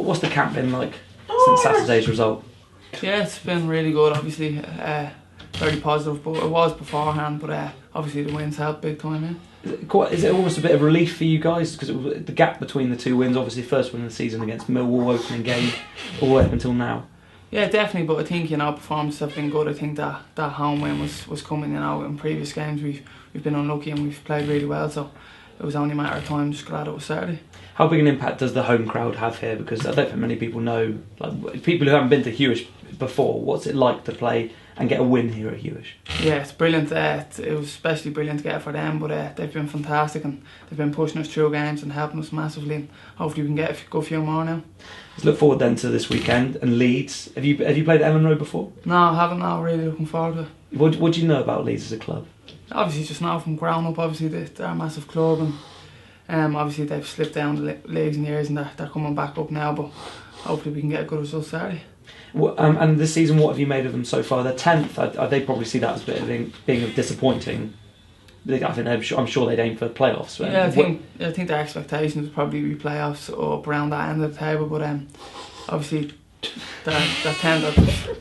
What's the camp been like since Saturday's result? Yeah, it's been really good. Obviously, very positive. But it was beforehand. But obviously the wins helped big time. Yeah. Is it almost a bit of relief for you guys because the gap between the 2 wins, obviously first win of the season against Millwall opening game, all the way up until now? Yeah, definitely. But I think performances have been good. I think that home win was coming. In previous games we've been unlucky and we've played really well. So it was only a matter of time. Just glad it was Saturday. How big an impact does the home crowd have here? Because I don't think many people know, like people who haven't been to Hewish before, what's it like to play and get a win here at Hewish? Yeah, it's brilliant. It was especially brilliant to get it for them, but they've been fantastic and they've been pushing us through games and helping us massively. And hopefully we can get a good few more now. Let's look forward then to this weekend and Leeds. Have you played at Elland Road before? No, I haven't. No, really looking forward to it. What do you know about Leeds as a club? Obviously, just now from growing up, obviously they're a massive club, and obviously they've slipped down the leagues in years, and they're coming back up now. But hopefully we can get a good result Saturday. And this season, what have you made of them so far? They're 10th. They probably see that as a bit of being disappointing. I'm sure they'd aim for playoffs. Yeah, I think their expectations would probably be playoffs or up around that end of the table. But obviously they're 10th.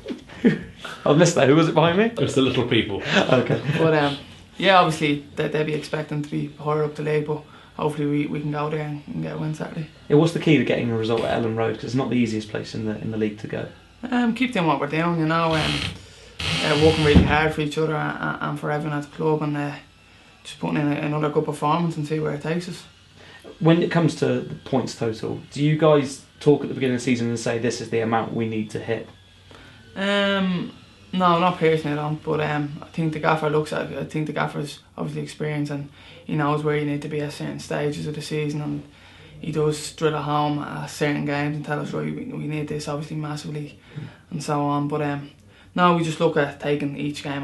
I've missed that. Who was it behind me? It's the little people. Okay. But yeah, obviously they'd be expecting to be higher up the league, but hopefully we can go there and get a win Saturday. Yeah, what's the key to getting a result at Elland Road? Because it's not the easiest place in the league to go. Keep doing what we're doing, working really hard for each other and for everyone at the club, and just putting in another good performance and see where it takes us. When it comes to the points total, do you guys talk at the beginning of the season and say this is the amount we need to hit? No, not personally, I don't. But I think the gaffer looks at it. I think the gaffer's obviously experienced and he knows where you need to be at certain stages of the season, and he does drill it home at certain games and tell us, right, we need this obviously massively and so on. But no, we just look at taking each game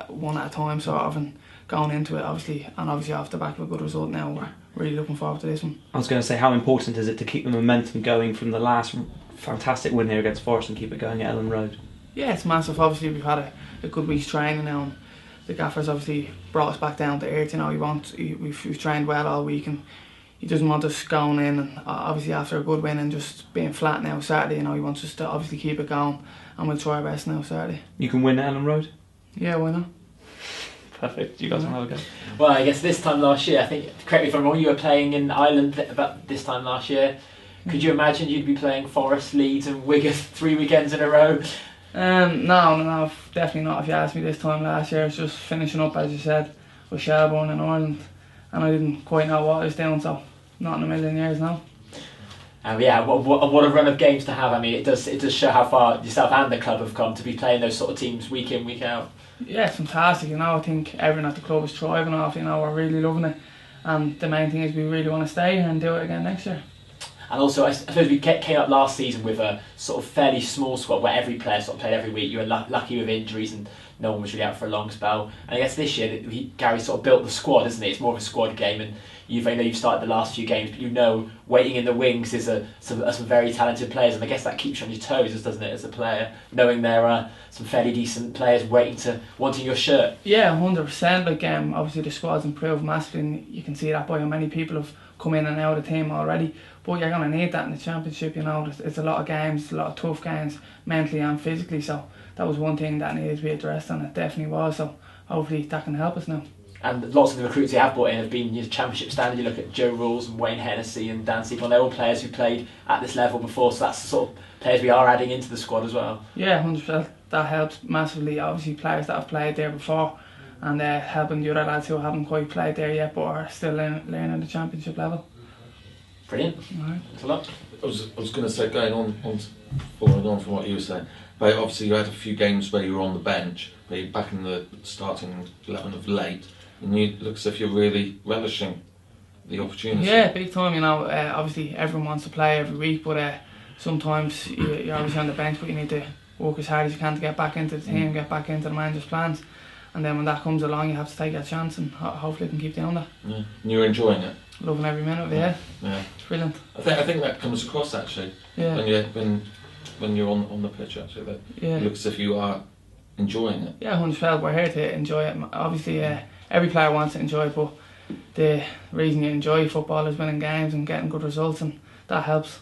one at a time, sort of, and going into it obviously off the back of a good result now. We're really looking forward to this one. I was going to say, how important is it to keep the momentum going from the last fantastic win here against Forest and keep it going at Elland Road? Yeah, it's massive. Obviously we've had a good week's training now, and the gaffer's obviously brought us back down to earth. We've trained well all week, and he doesn't want us going in and obviously after a good win and just being flat now Saturday. He wants us to obviously keep it going, and we'll try our best now Saturday. You can win at Elland Road? Yeah, why not? Perfect. You guys want to have a go? Well, I guess this time last year, I think, correct me if I'm wrong, you were playing in Ireland about this time last year. Could you imagine you'd be playing Forest, Leeds and Wigan 3 weekends in a row? No, definitely not. If you asked me this time last year, I was just finishing up, as you said, with Shelbourne in Ireland, and I didn't quite know what I was doing, so not in a million years now. Yeah, what a run of games to have. I mean, it does show how far yourself and the club have come to be playing those sort of teams week in, week out. Yeah, it's fantastic. I think everyone at the club is thriving off. We're really loving it, and the main thing is we really want to stay here and do it again next year. And also, I suppose we came up last season with a sort of fairly small squad where every player sort of played every week. You were lucky with injuries and no one was really out for a long spell. And I guess this year, Gary sort of built the squad, isn't it? It's more of a squad game, and I know you've started the last few games, but waiting in the wings is some very talented players, and I guess that keeps you on your toes, doesn't it, as a player, knowing there are some fairly decent players wanting your shirt. Yeah, 100%. Obviously the squad's improved massively, and you can see that by how many people have come in and out of the team already. But you're going to need that in the Championship. It's a lot of games, a lot of tough games, mentally and physically. So that was one thing that needed to be addressed, and it definitely was. So hopefully that can help us now. And lots of the recruits you have brought in have been your Championship standard. You look at Joe Rules and Wayne Hennessy and Dan Seaborn. They're all players who played at this level before, so that's the sort of players we are adding into the squad as well. Yeah, 100%. That helps massively. Obviously players that have played there before, and helping the other lads who haven't quite played there yet but are still learning the Championship level. Brilliant. Right. Thanks a lot. I was going to say, following on from what you were saying, but obviously you had a few games where you were on the bench, but you're back in the starting 11 of late, and you look as if you're really relishing the opportunity. Yeah, big time. Obviously everyone wants to play every week, but sometimes you're obviously on the bench, but you need to work as hard as you can to get back into the team, get back into the manager's plans, and then when that comes along, you have to take a chance, and hopefully you can keep doing that. Yeah. And you're enjoying it. Loving every minute of it. Yeah. It's brilliant. I think that comes across actually. Yeah. When you're on the pitch actually, that it looks as if you are enjoying it. Yeah, 100%. We're here to enjoy it. Obviously, every player wants to enjoy it, but the reason you enjoy football is winning games and getting good results, and that helps.